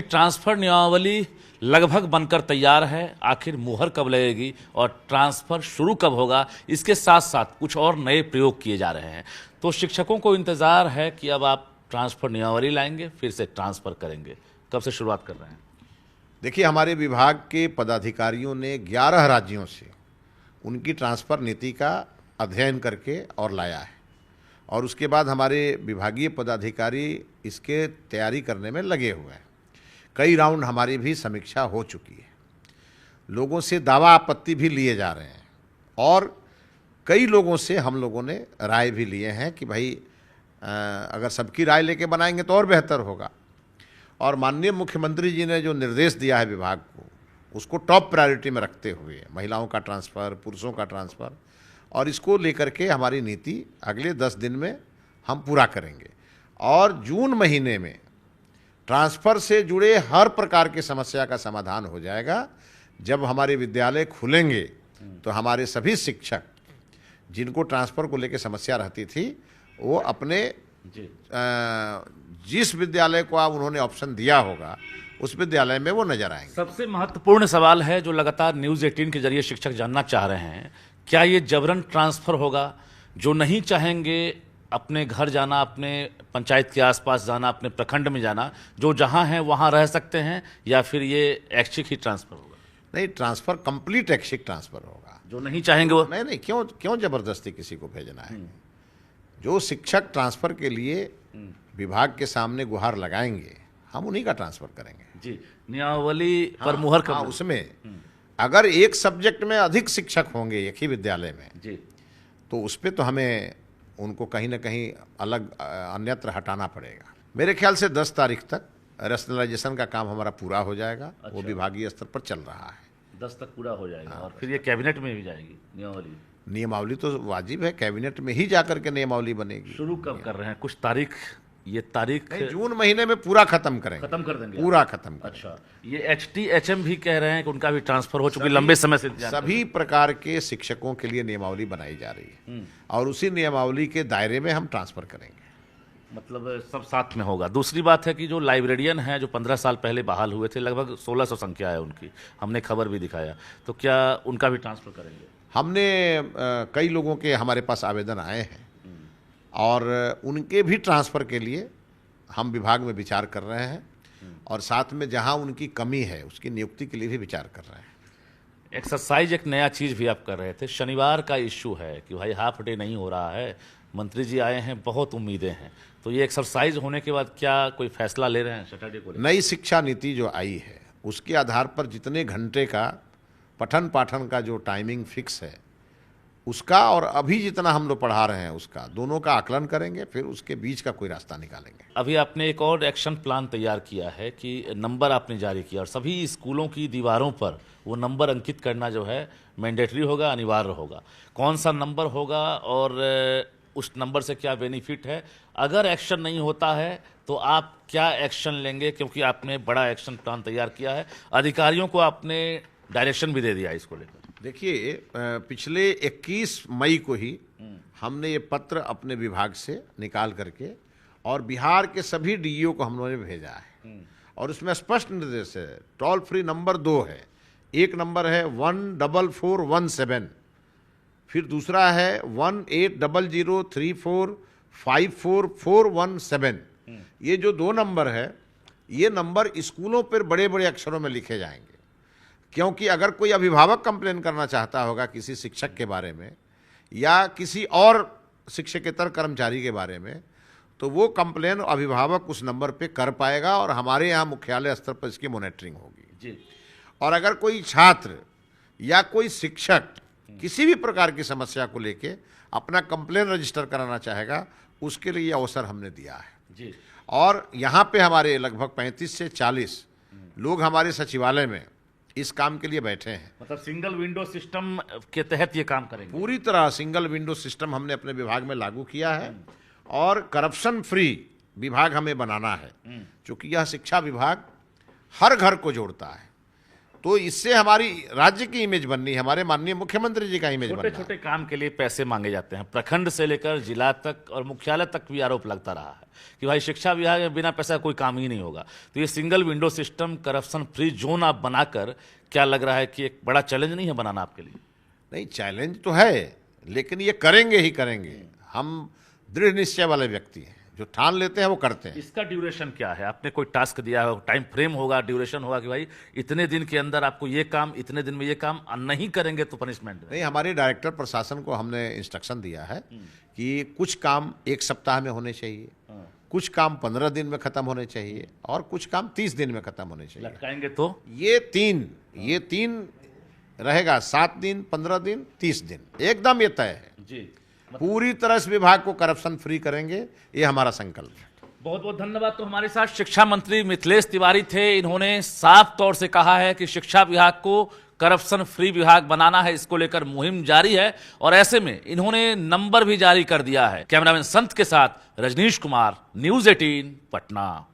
Transfer नियमावली लगभग बनकर तैयार है। आखिर मुहर कब लगेगी और ट्रांसफर शुरू कब होगा, इसके साथ साथ कुछ और नए प्रयोग किए जा रहे हैं। तो शिक्षकों को इंतजार है कि अब आप ट्रांसफर नियमावली लाएंगे, फिर से ट्रांसफर करेंगे। कब से शुरुआत कर रहे हैं? देखिए, हमारे विभाग के पदाधिकारियों ने 11 राज्यों से उनकी ट्रांसफ़र नीति का अध्ययन करके और लाया है, और उसके बाद हमारे विभागीय पदाधिकारी इसके तैयारी करने में लगे हुए हैं। कई राउंड हमारी भी समीक्षा हो चुकी है, लोगों से दावा आपत्ति भी लिए जा रहे हैं, और कई लोगों से हम लोगों ने राय भी लिए हैं कि भाई अगर सबकी राय लेके बनाएंगे तो और बेहतर होगा। और माननीय मुख्यमंत्री जी ने जो निर्देश दिया है विभाग को, उसको टॉप प्रायोरिटी में रखते हुए महिलाओं का ट्रांसफ़र, पुरुषों का ट्रांसफ़र, और इसको लेकर के हमारी नीति अगले 10 दिन में हम पूरा करेंगे। और जून महीने में ट्रांसफ़र से जुड़े हर प्रकार की समस्या का समाधान हो जाएगा। जब हमारे विद्यालय खुलेंगे तो हमारे सभी शिक्षक जिनको ट्रांसफ़र को लेकर समस्या रहती थी, वो अपने जिस विद्यालय को आप उन्होंने ऑप्शन दिया होगा उस विद्यालय में वो नजर आएंगे। सबसे महत्वपूर्ण सवाल है जो लगातार न्यूज़ 18 के जरिए शिक्षक जानना चाह रहे हैं, क्या ये जबरन ट्रांसफ़र होगा? जो नहीं चाहेंगे अपने घर जाना, अपने पंचायत के आसपास जाना, अपने प्रखंड में जाना, जो जहां हैं वहां रह सकते हैं, या फिर ये ऐच्छिक ही ट्रांसफ़र होगा? नहीं, ट्रांसफ़र कंप्लीट ऐच्छिक ट्रांसफ़र होगा। जो नहीं चाहेंगे वो नहीं, क्यों ज़बरदस्ती किसी को भेजना है? जो शिक्षक ट्रांसफ़र के लिए विभाग के सामने गुहार लगाएंगे, हम उन्हीं का ट्रांसफ़र करेंगे। जी, नियमावली पर मुहर कब? उसमें अगर एक सब्जेक्ट में अधिक शिक्षक होंगे एक ही विद्यालय में जी, तो उस पर तो हमें उनको कहीं ना कहीं अलग अन्यत्र हटाना पड़ेगा। मेरे ख्याल से 10 तारीख तक रैशनलाइजेशन का काम हमारा पूरा हो जाएगा। वो विभागीय स्तर पर चल रहा है। 10 तक पूरा हो जाएगा। और फिर ये कैबिनेट में भी जाएगी नियमावली? नियमावली तो वाजिब है, कैबिनेट में ही जाकर के नियमावली बनेगी। शुरू कब कर रहे हैं? कुछ तारीख? ये तारीख जून महीने में पूरा खत्म करेंगे। खत्म कर देंगे? पूरा खत्म करेंगे। अच्छा, ये HTHM भी कह रहे हैं कि उनका भी ट्रांसफर हो चुकी, लंबे समय से सभी प्रकार के शिक्षकों के लिए नियमावली बनाई जा रही है, और उसी नियमावली के दायरे में हम ट्रांसफर करेंगे। मतलब सब साथ में होगा। दूसरी बात है कि जो लाइब्रेरियन हैं, जो 15 साल पहले बहाल हुए थे, लगभग 1600 संख्या है उनकी, हमने खबर भी दिखाया, तो क्या उनका भी ट्रांसफर करेंगे? हमने कई लोगों के हमारे पास आवेदन आए हैं, और उनके भी ट्रांसफ़र के लिए हम विभाग में विचार कर रहे हैं, और साथ में जहां उनकी कमी है उसकी नियुक्ति के लिए भी विचार कर रहे हैं। एक्सरसाइज एक नया चीज़ भी आप कर रहे थे। शनिवार का इश्यू है कि भाई हाफ डे नहीं हो रहा है, मंत्री जी आए हैं, बहुत उम्मीदें हैं, तो ये एक्सरसाइज होने के बाद क्या कोई फैसला ले रहे हैं सैटरडे को? नई शिक्षा नीति जो आई है उसके आधार पर जितने घंटे का पठन पाठन का जो टाइमिंग फिक्स है उसका, और अभी जितना हम लोग पढ़ा रहे हैं उसका, दोनों का आकलन करेंगे, फिर उसके बीच का कोई रास्ता निकालेंगे। अभी आपने एक और एक्शन प्लान तैयार किया है कि नंबर आपने जारी किया, और सभी स्कूलों की दीवारों पर वो नंबर अंकित करना जो है मैंडेटरी होगा, अनिवार्य होगा। कौन सा नंबर होगा और उस नंबर से क्या बेनिफिट है? अगर एक्शन नहीं होता है तो आप क्या एक्शन लेंगे? क्योंकि आपने बड़ा एक्शन प्लान तैयार किया है, अधिकारियों को आपने डायरेक्शन भी दे दिया इसको लेकर। देखिए, पिछले 21 मई को ही हमने ये पत्र अपने विभाग से निकाल करके और बिहार के सभी डीईओ को हम लोगों ने भेजा है, और उसमें स्पष्ट निर्देश है। टोल फ्री नंबर 2 है, एक नंबर है 14417, फिर दूसरा है 1800345417। ये जो 2 नंबर है, ये नंबर स्कूलों पर बड़े बड़े अक्षरों में लिखे जाएंगे, क्योंकि अगर कोई अभिभावक कंप्लेन करना चाहता होगा किसी शिक्षक के बारे में या किसी और शिक्षकेतर कर्मचारी के बारे में, तो वो कंप्लेन अभिभावक उस नंबर पे कर पाएगा, और हमारे यहाँ मुख्यालय स्तर पर इसकी मॉनिटरिंग होगी जी। और अगर कोई छात्र या कोई शिक्षक किसी भी प्रकार की समस्या को लेके अपना कंप्लेन रजिस्टर कराना चाहेगा, उसके लिए ये अवसर हमने दिया है जी। और यहाँ पे हमारे लगभग 35 से 40 लोग हमारे सचिवालय में इस काम के लिए बैठे हैं। मतलब सिंगल विंडो सिस्टम के तहत ये काम करेंगे? पूरी तरह सिंगल विंडो सिस्टम हमने अपने विभाग में लागू किया है, और करप्शन फ्री विभाग हमें बनाना है, क्योंकि यह शिक्षा विभाग हर घर को जोड़ता है। तो इससे हमारी राज्य की इमेज बननी है, हमारे माननीय मुख्यमंत्री जी का इमेज छोटे बनना है। छोटे काम के लिए पैसे मांगे जाते हैं, प्रखंड से लेकर जिला तक और मुख्यालय तक भी आरोप लगता रहा है कि भाई शिक्षा विभाग में बिना पैसा कोई काम ही नहीं होगा। तो ये single window system, corruption free zone आप बनाकर, क्या लग रहा है कि एक बड़ा चैलेंज नहीं है बनाना आपके लिए? नहीं, चैलेंज तो है, लेकिन ये करेंगे ही करेंगे। हम दृढ़ निश्चय वाले व्यक्ति हैं, जो ठान लेते हैं वो करते हैं। इसका ड्यूरेशन क्या है? आपने कोई टास्क दिया है, टाइम फ्रेम होगा, ड्यूरेशन होगा कि भाई इतने दिन के अंदर आपको ये काम, इतने दिन में ये काम नहीं करेंगे तो पनिशमेंट? नहीं, हमारे डायरेक्टर प्रशासन को हमने इंस्ट्रक्शन दिया है कि कुछ काम 1 सप्ताह में होने चाहिए, कुछ काम 15 दिन में खत्म होने चाहिए और कुछ काम 30 दिन में खत्म होने चाहिए। लटकाएंगे तो ये तीन रहेगा, 7 दिन, 15 दिन, 30 दिन, एकदम ये तय है। जी, पूरी तरह से विभाग को करप्शन फ्री करेंगे, ये हमारा संकल्प है। बहुत बहुत धन्यवाद। तो हमारे साथ शिक्षा मंत्री मिथिलेश तिवारी थे। इन्होंने साफ तौर से कहा है कि शिक्षा विभाग को करप्शन फ्री विभाग बनाना है, इसको लेकर मुहिम जारी है और ऐसे में इन्होंने नंबर भी जारी कर दिया है। कैमरामैन संत के साथ रजनीश कुमार, न्यूज़ 18 पटना।